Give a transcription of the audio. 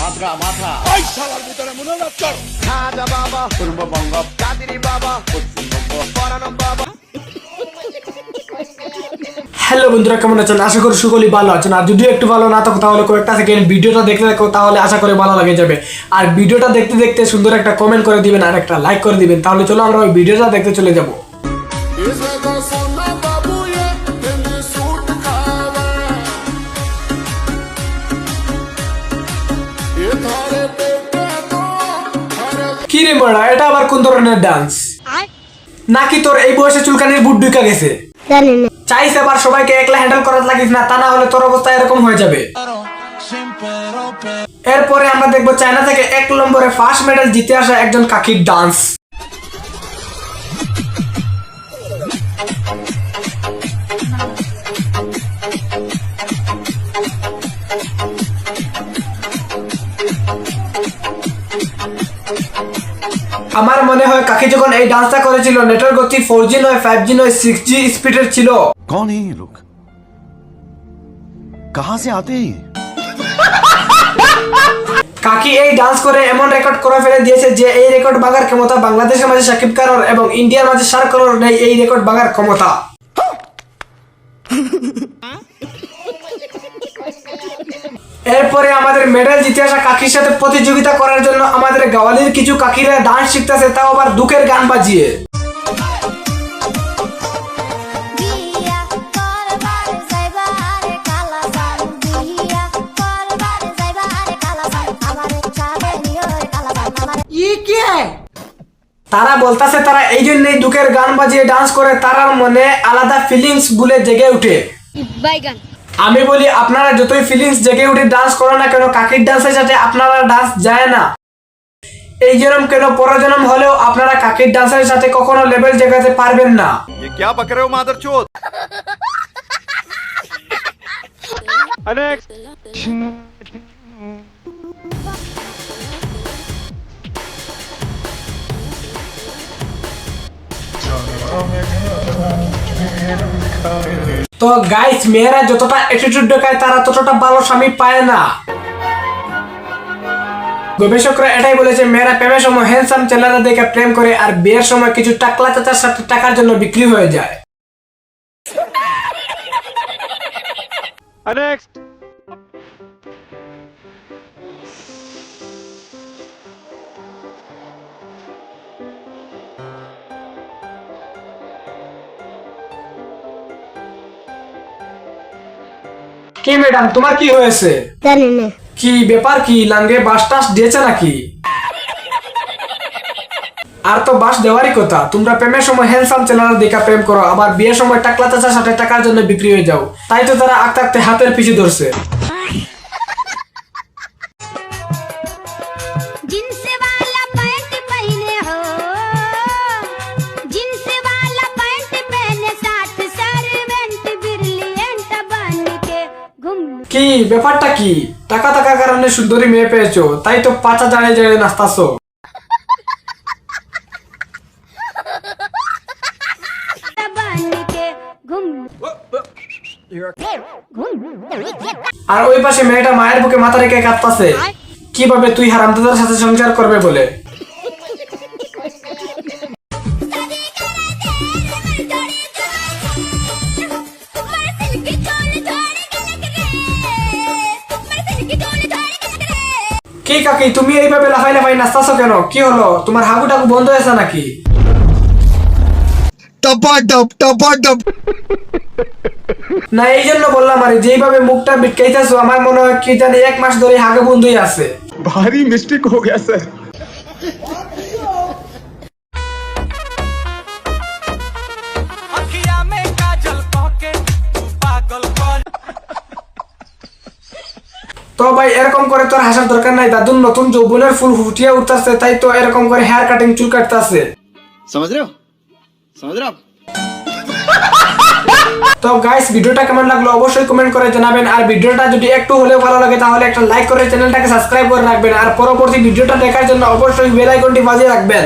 মাথা মাথা ওই শালার ভিতরে মনোযোগ কর। খাজা বাবা পূর্ববঙ্গ কাদিরি বাবা পশ্চিমবঙ্গ পরানম বাবা। হ্যালো বন্ধুরা, কেমন আছেন? আশা করি সকলেই ভালো আছেন। আর যদি একটু ভালো না থাকো তাহলে কয়েকটা সেকেন্ড ভিডিওটা দেখতে থাকো, তাহলে আশা করি ভালো লাগে যাবে। আর ভিডিওটা দেখতে দেখতে সুন্দর একটা কমেন্ট করে দিবেন আর একটা লাইক করে দিবেন। তাহলে চলো আমরা ওই ভিডিওটা দেখতে চলে যাব। কি রে বড়া, এটা আবার কোন ধরনের ডান্স? নাকি তোর এই বয়সে চুলকানির বুট ঢুকা গেছে? চাইছে আবার সবাইকে একলা হ্যান্ডেল করাতে লাগিস না, তা না হলে তোর অবস্থা এরকম হয়ে যাবে। এরপরে আমরা দেখবো চায়না থেকে 1 নম্বরে ফার্স্ট মেডেল জিতে আসা একজন কাকির ডান্স। আমার মনে হয় কাকি যখন এই ডান্সটা করেছিল নেটের গতি 4G নয় 5G নয় 6G স্পিডের ছিল। कौन है ये लोग? कहां से आते हैं? কাকি এই ডান্স করে এমন রেকর্ড করে ফেলে দিয়েছে যে এই রেকর্ড ভাঙার ক্ষমতা বাংলাদেশের মাঝে শাকিব খানের এবং ইন্ডিয়ার মাঝে শাহরুখ খানের নেই এই রেকর্ড ভাঙার ক্ষমতা। এরপরে আমাদের মেডেল জিতে আসা কাকির সাথে প্রতিযোগিতা করার জন্য আমাদের গাওয়ালির কিছু কাকিরা ডান্স শিখতেছে, তাও আবার দুঃখের গান বাজিয়ে। তারা বলতাছে তারা এই জন্যই দুঃখের গান বাজিয়ে ডান্স করে, তারার মনে আলাদা ফিলিংস গুলে জেগে উঠে। আমি বলি আপনারা যতই ফিলিংস জেগে উঠে ডান্স করো না কেন, কাকির ডান্সের সাথে আপনারা ডান্স যায় না। এই জন্ম কেন পরজন্ম হলেও আপনারা কাকির ডান্সের সাথে কখনো লেভেল জেগাতে পারবেন না। ये क्या बक रहे हो मादरचोद? তো গাইস, মেয়েরা যতটা অ্যাটিটিউড দেখায় তারা ততটা ভালো স্বামী পায় না। গবেষকরা এটাই বলেছে, মেয়েরা প্রেমের সময় হ্যান্ডসাম ছেলেরা দেখে প্রেম করে আর বিয়ের সময় কিছু টাকলা চাচার সাথে টাকার জন্য বিক্রি হয়ে যায়। কি ম্যাডাম, তোমার কি হয়েছে? জানি না। কি ব্যাপার? কি লাঙ্গে বাস টাস দিয়েছে নাকি? আর তো বাস দেওয়ারই কথা। তোমরা প্রেমের সময় হ্যান্ডসাম ছেলেরা দেখা প্রেম করো, আবার বিয়ের সময় টাকলা চাচার সাথে টাকার জন্য বিক্রি হয়ে যাও। তাই তো তারা আঁকতে হাতের পিছু ধরছে। কি ব্যাপারটা কি? টাকা টাকার কারণে সুন্দরী মেয়ে পেয়েছো, তাই তো পাচা জাড়ে জাড়ে নাচতাছো। আর ওই পাশে মেয়েটা মায়ের বুকে মাথা রেখে কাঁদতাছে, কিভাবে তুই হারামজাদার সাথে সংসার করবে বলে। কি কাকি, তুমি এইভাবে লাফাই লাফাই নাচতাছো কেন? কি হলো, তোমার হাগু টাগু বন্ধ হয়েছে নাকি? না, এই জন্য বললাম আরে, যেইভাবে মুখটা বিটকাইতেছো আমার মনে হয় কি জানি 1 মাস ধরে হাগে বন্ধই আছে। भारी मिस्टेक हो गया सर। তো ভাই, এরকম করে তোর হাসার দরকার নাই। দাদুর নতুন যৌবনের ফুল ফুটিয়ে উঠতেছে, তাই তো এরকম করে হেয়ার কাটিং চুল কাটতেছে। समझ रहे हो आप? তো গাইস, ভিডিওটা কেমন লাগলো অবশ্যই কমেন্ট করে জানাবেন। আর ভিডিওটা যদি একটু হলেও ভালো লাগে তাহলে একটা লাইক করে চ্যানেলটাকে সাবস্ক্রাইব করে রাখবেন। আর পরবর্তী ভিডিওটা দেখার জন্য অবশ্যই বেল আইকনটি বাজিয়ে রাখবেন।